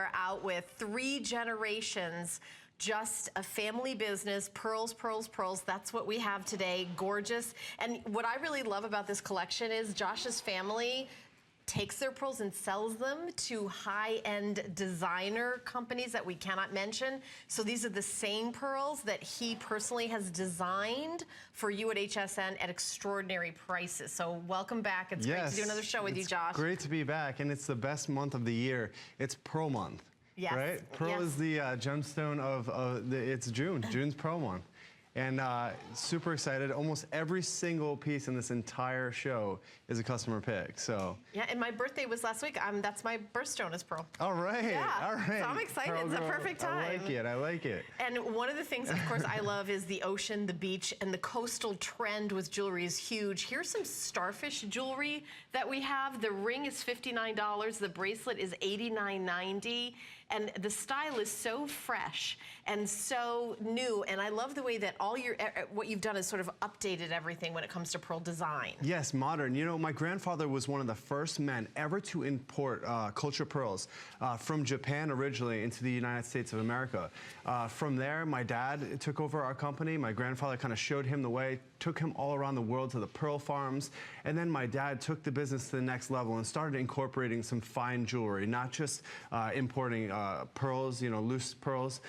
are out with 3 generations, just a family business, pearls, pearls, pearls. That's what we have today, gorgeous. And what I really love about this collection is Josh's family takes their pearls and sells them to high-end designer companies that we cannot mention. So these are the same pearls that he personally has designed for you at HSN at extraordinary prices. So welcome back. It's great to do another show with you, Josh. Great to be back, and it's the best month of the year. It's Pearl Month. Yes. Right? Pearl is the gemstone of it's June. June's Pearl Month. And super excited. Almost every single piece in this entire show is a customer pick. So yeah, and my birthday was last week. That's my birthstone is pearl. All right. Yeah. All right. So I'm excited. Pearl it's girl. a perfect time. I like it. I like it. And one of the things, of course, I love is the ocean, the beach, and the coastal trend with jewelry is huge. Here's some Starfish jewelry that we have. The ring is $59. The bracelet is $89.90. And the style is so fresh and so new. And I love the way that what you've done is sort of updated everything when it comes to pearl design. Yes, modern. You know, my grandfather was one of the first men ever to import culture pearls from Japan originally into the United States of America. From there, my dad took over our company. My grandfather kind of showed him the way, took him all around the world to the pearl farms. And then my dad took the business to the next level and started incorporating some fine jewelry, not just importing pearls, you know, loose pearls.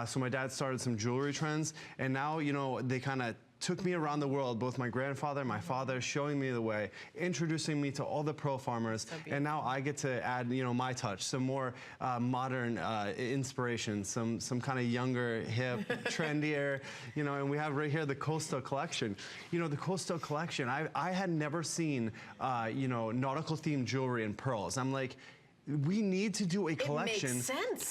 So my dad started some jewelry trends, and now, you know, they kind of took me around the world, both my grandfather and my father, showing me the way, introducing me to all the pearl farmers, and now I get to add, you know, my touch, some more modern inspiration, some kind of younger, hip, trendier, you know, and we have right here the Coastal Collection. You know, the Coastal Collection, I had never seen, you know, nautical themed jewelry and pearls. I'm like, we need to do a collection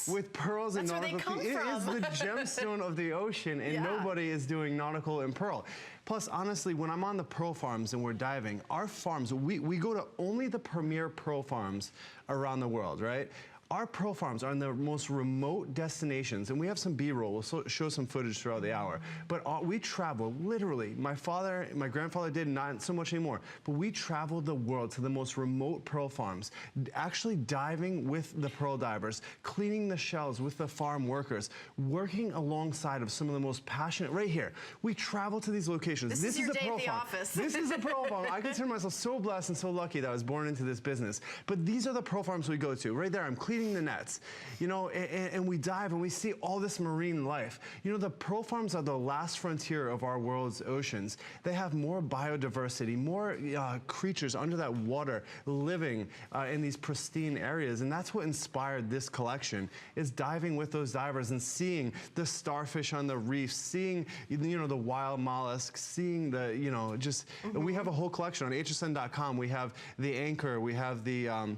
with pearls and nautical. It is the gemstone of the ocean, and nobody is doing nautical and pearl. Plus, honestly, when I'm on the pearl farms and we're diving, our farms, we go to only the premier pearl farms around the world, right? Our pearl farms are in the most remote destinations, and we have some B-roll. We'll show some footage throughout the hour. But we travel, literally, my grandfather did, not so much anymore, but we traveled the world to the most remote pearl farms, actually diving with the pearl divers, cleaning the shells with the farm workers, working alongside of some of the most passionate, right here. We travel to these locations. This is your day at the office. This is a pearl farm. I consider myself so blessed and so lucky that I was born into this business. But these are the pearl farms we go to. Right there, I'm cleaning the nets, you know, and we dive and we see all this marine life. You know, the pearl farms are the last frontier of our world's oceans. They have more biodiversity, more creatures under that water living in these pristine areas, and that's what inspired this collection, is diving with those divers and seeing the starfish on the reef, seeing, you know, the wild mollusks, seeing the, you know, just, we have a whole collection on hsn.com. We have the anchor, we have the,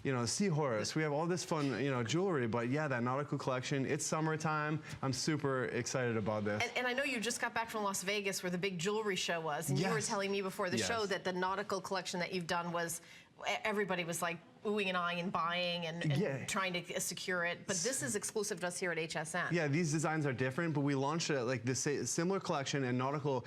you know, seahorse. We have all this fun, you know, jewelry, but yeah, that nautical collection, it's summertime. I'm super excited about this. And I know you just got back from Las Vegas where the big jewelry show was, and you were telling me before the show that the nautical collection that you've done was, everybody was like oohing and eyeing and buying and trying to secure it. But this is exclusive to us here at HSN. Yeah, these designs are different, but we launched like this similar collection and nautical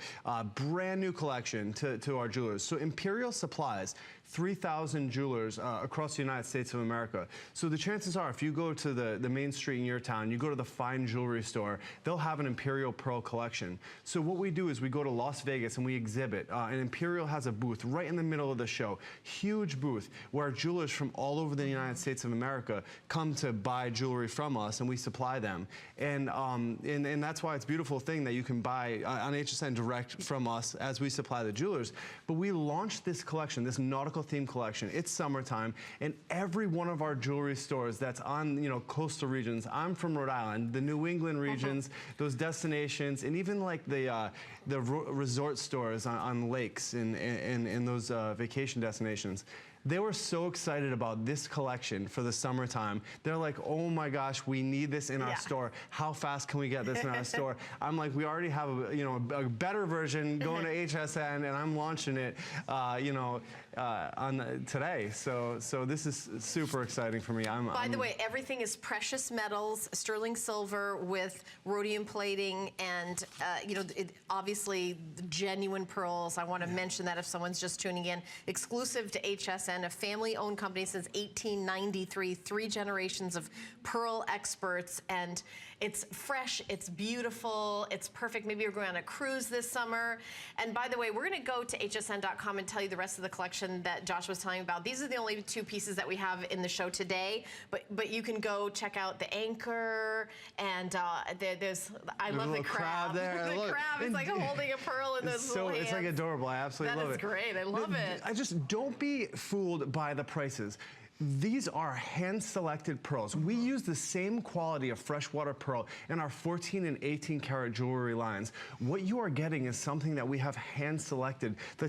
brand new collection to our jewelers. So Imperial supplies 3,000 jewelers across the United States of America. So the chances are, if you go to the main street in your town, you go to the fine jewelry store, they'll have an Imperial pearl collection. So what we do is we go to Las Vegas and we exhibit. And Imperial has a booth right in the middle of the show, huge booth, where jewelers from all over the United States of America come to buy jewelry from us, and we supply them. And that's why it's a beautiful thing that you can buy on HSN direct from us as we supply the jewelers. But we launched this collection, this nautical theme collection. It's summertime, and every one of our jewelry stores that's on, you know, coastal regions. I'm from Rhode Island, the New England regions, those destinations, and even like the resort stores on lakes and those vacation destinations. They were so excited about this collection for the summertime. They're like, oh my gosh, we need this in our store. How fast can we get this in our store? I'm like, we already have a better version going to HSN, and I'm launching it, today. So this is super exciting for me. By the way, everything is precious metals, sterling silver with rhodium plating, and obviously genuine pearls. I want to mention that if someone's just tuning in, exclusive to HSN. A family-owned company since 1893, 3 generations of pearl experts, and it's fresh, it's beautiful, it's perfect. Maybe you're going on a cruise this summer. And by the way, we're going to go to hsn.com and tell you the rest of the collection that Josh was telling about. These are the only 2 pieces that we have in the show today, but you can go check out the anchor, and I love the crab. There. The crab is like holding a pearl in those little hands. It's like adorable. I absolutely love it. That is great. I love it. I just don't be fooled by the prices. These are hand-selected pearls. We use the same quality of freshwater pearl in our 14 and 18 karat jewelry lines. What you are getting is something that we have hand-selected. The